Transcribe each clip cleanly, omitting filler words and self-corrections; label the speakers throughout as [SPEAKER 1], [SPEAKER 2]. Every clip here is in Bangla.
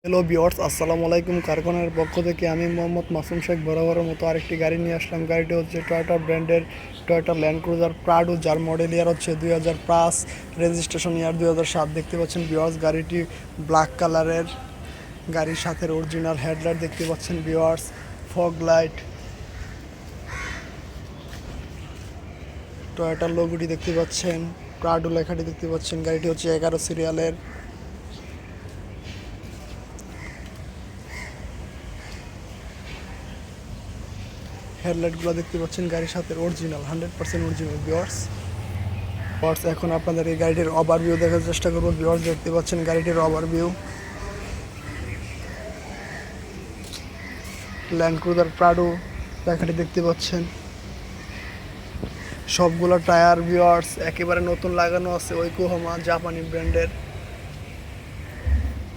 [SPEAKER 1] হ্যালো ভিউয়ার্স, আসসালামু আলাইকুম। কারখানার পক্ষ থেকে আমি মোহাম্মদ মাসুম শেখ বরাবরের মতো আরেকটি গাড়ি নিয়ে আসলাম। গাড়িটি হচ্ছে টয়োটা ব্র্যান্ডের টয়োটা ল্যান্ড ক্রুজার প্রাডো, যার মডেল ইয়ার হচ্ছে 2005, রেজিস্ট্রেশন ইয়ার 2007। দেখতে পাচ্ছেন ভিউয়ার্স, গাড়িটি ব্ল্যাক কালারের। গাড়ির সাথে অরিজিনাল হেডলাইট দেখতে পাচ্ছেন ভিউয়ার্স, ফগ লাইট, টয়োটার লোগোটি দেখতে পাচ্ছেন, প্রাডো লেখাটি দেখতে পাচ্ছেন। গাড়িটি হচ্ছে 11 সিরিয়ালের। হেডলাইটগুলো দেখতে পাচ্ছেন গাড়ির সাথে অরিজিনাল, 100% অরিজিনাল ভিউয়ার্স। এখন আপনাদের এই গাড়িটির ওভারভিউ দেখার চেষ্টা করবো ভিউয়ার্স। দেখতে পাচ্ছেন গাড়িটির ওভারভিউ, ল্যান্ড ক্রুজার প্রাডো লেখাটি দেখতে পাচ্ছেন। সবগুলো টায়ার ভিউয়ার্স একেবারে নতুন লাগানো আছে, ওইকোহামা জাপানি ব্র্যান্ডের,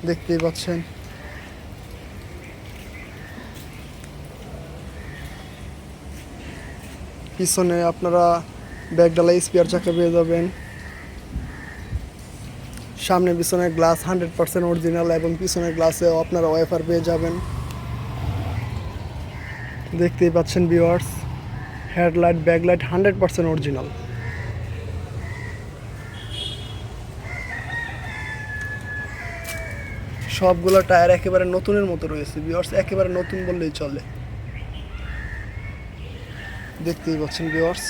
[SPEAKER 1] দেখতেই পাচ্ছেন। পিছনে আপনারা ব্যাগডালা স্পেয়ার চাকা পেয়ে যাবেন। সামনে পিছনে গ্লাস 100% অরিজিনাল এবং পিছনের গ্লাসেও আপনারা ওয়াইপার পেয়ে যাবেন। দেখতেই পাচ্ছেন ভিউয়ার্স, হেডলাইট ব্যাকলাইট 100% অরিজিনাল। সবগুলো টায়ার একেবারে নতুনের মতো রয়েছে ভিউয়ার্স, একেবারে নতুন বললেই চলে। দেখতেই পাচ্ছেন ভিউয়ার্স।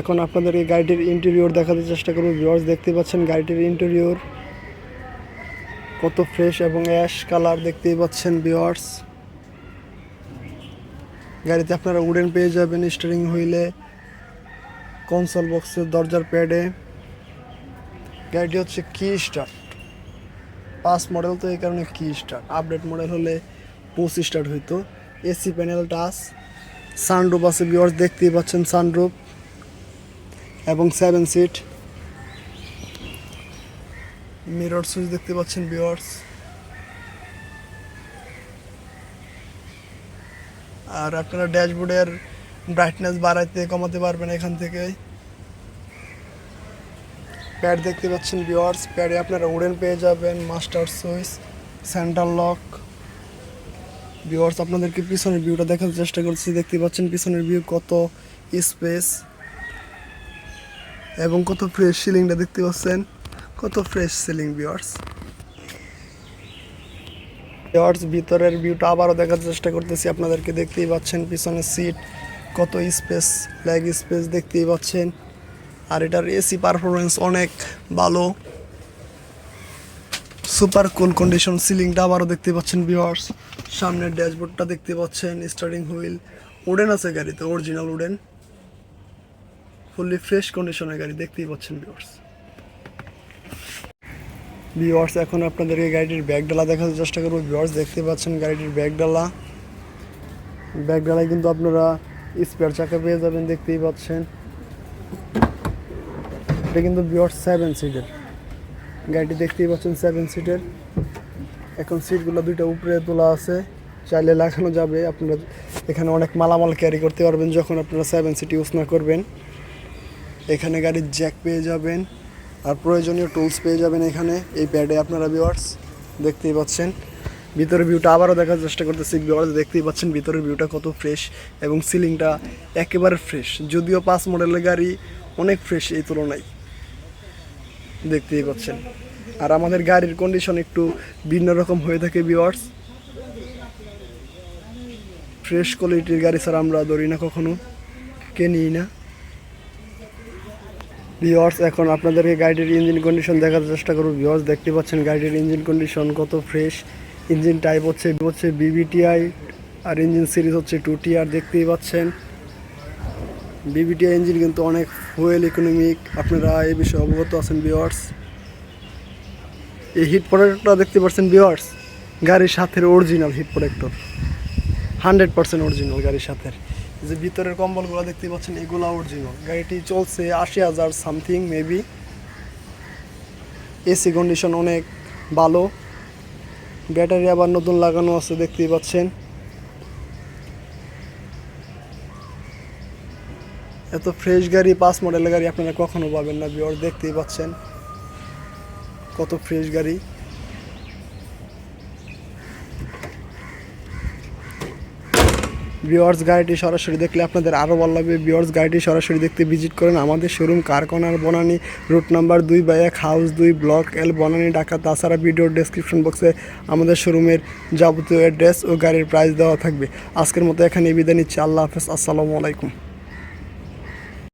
[SPEAKER 1] এখন আপনাদের এই গাড়িটির ইন্টেরিয়র দেখাতে চেষ্টা করব ভিউয়ার্স। দেখতে পাচ্ছেন গাড়িটির ইন্টেরিয়র কত ফ্রেশ এবং অ্যাশ কালার, দেখতেই পাচ্ছেন ভিউয়ার্স। গাড়িতে আপনারা উডেন পেয়ে যাবেন স্টিয়ারিং হুইলে, কনসোল বক্সের দরজার প্যাডে। গাড়িটি হচ্ছে কি স্টার্ট, 5 মডেল, তো এই কারণে কি স্টার্ট। আপডেট মডেল হলে পুশ স্টার্ট হইতো। এসি প্যানেল টাচ, সানরুফ আছে ভিউয়ার্স, দেখতেই পাচ্ছেন সানরুফ এবং 7 সিট। মিরর সুইচ দেখতে পাচ্ছেন ভিউয়ার্স। আর আপনারা ড্যাশবোর্ডের ব্রাইটনেস বাড়াইতে কমাতে পারবেন এখান থেকে। প্যাড দেখতে পাচ্ছেন ভিউয়ার্স, প্যাডে আপনারা উডেন পেয়ে যাবেন, master switch, centre lock. Viewers আপনাদেরকে পিছনের ভিউটা দেখার চেষ্টা করছি। দেখতে পাচ্ছেন পিছনের ভিউ কত স্পেস এবং কত ফ্রেশ। সিলিংটা দেখতে পাচ্ছেন কত ফ্রেশ সিলিং ভিউয়ার্স। ভিতরের ভিউটা আবারও দেখার চেষ্টা করতেছি আপনাদেরকে। দেখতেই পাচ্ছেন পিছনের সিট কত স্পেস, লেগ স্পেস দেখতেই পাচ্ছেন। আর এটার এসি পারফরমেন্স অনেক ভালো, সুপার কুল কন্ডিশন। সিলিংটা আবারও দেখতে পাচ্ছেন ভিউয়ার্স। সামনের ড্যাশবোর্ডটা দেখতে পাচ্ছেন, স্টার্টিং হুইল, উডেন আছে গাড়িতে, অরিজিনাল উডেন, ফুললি ফ্রেশ কন্ডিশনের গাড়ি, দেখতেই পাচ্ছেন ভিউয়ার্স। এখন আপনাদেরকে গাড়িটির ব্যাগডালা দেখাতে চেষ্টা করবো ভিউয়ার্স। দেখতে পাচ্ছেন গাড়িটির ব্যাগডালা, ব্যাগডালায় কিন্তু আপনারা স্পেয়ার চাকা পেয়ে যাবেন, দেখতেই পাচ্ছেন। এটা কিন্তু ভিউয়ার্স 7 সিটের গাড়িটি, দেখতেই পাচ্ছেন 7 সিটের। এখন সিটগুলো দুইটা উপরে তোলা আছে, চাইলে লাগানো যাবে। আপনারা এখানে অনেক মালামাল ক্যারি করতে পারবেন যখন আপনারা 7 সিট ইউজ না করবেন। এখানে গাড়ির জ্যাক পেয়ে যাবেন আর প্রয়োজনীয় টুলস পেয়ে যাবেন এখানে এই প্যাডে আপনারা ভিউয়ার্স। দেখতেই পাচ্ছেন ভিতরের ভিউটা আবারও দেখার চেষ্টা করতেছি ভিউয়ার্স। দেখতেই পাচ্ছেন ভিতরের ভিউটা কত ফ্রেশ এবং সিলিংটা একেবারে ফ্রেশ। যদিও 5 মডেলের গাড়ি, অনেক ফ্রেশ এই তুলনায়, দেখতেই পাচ্ছেন। আর আমাদের গাড়ির কন্ডিশন একটু ভিন্ন রকম হয়ে থাকে ভিউয়ার্স। ফ্রেশ কোয়ালিটির গাড়ি ছাড়া আমরা ধরি না, কখনো কিনি না ভিউয়ার্স। এখন আপনাদেরকে গাড়িটির ইঞ্জিন কন্ডিশন দেখার চেষ্টা করব ভিউয়ার্স। দেখতে পাচ্ছেন গাড়িটির ইঞ্জিন কন্ডিশন কত ফ্রেশ। ইঞ্জিন টাইপ হচ্ছে বিবিটিআই আর ইঞ্জিন সিরিজ হচ্ছে 2TR। দেখতেই পাচ্ছেন বিবিটিআই ইঞ্জিন কিন্তু অনেক ফুয়েল ইকোনমিক, আপনারা এই বিষয়ে অবগত আছেন ভিউয়ার্স। এই হিট প্রোটেক্টরটা দেখতে পাচ্ছেন ভিউয়ার্স, গাড়ির সাথে অরিজিনাল হিট প্রোটেক্টর, 100% অরিজিনাল গাড়ির সাথে। যে ভিতরের কম্বলগুলো দেখতে পাচ্ছেন এগুলো অরিজিনাল। গাড়িটি চলছে 80,000 সামথিং মেবি। এসি কন্ডিশন অনেক ভালো, ব্যাটারি আবার নতুন লাগানো আছে, দেখতেই পাচ্ছেন। এত ফ্রেশ গাড়ি 5 মডেলের গাড়ি আপনারা কখনো পাবেন না ভিউয়ার্স, দেখতেই পাচ্ছেন। কত ফ্রেশ গাড়ি। ভিউয়ার্স গাড়িটি সরাসরি দেখলে আপনাদের আরও ভালো লাগবে। ভিউয়ার্স গাড়িটি সরাসরি দেখতে ভিজিট করেন আমাদের showroom car corner Banani, route number 2/1, house 2, block L, Banani, Dhaka. তাছাড়া ভিডিওর ডেসক্রিপশন বক্সে আমাদের শোরুমের যাবতীয় অ্যাড্রেস ও গাড়ির প্রাইস দেওয়া থাকবে। আজকের মতো এখানে বিদায় নিচ্ছি। আল্লাহ হাফেজ, আসসালামু আলাইকুম।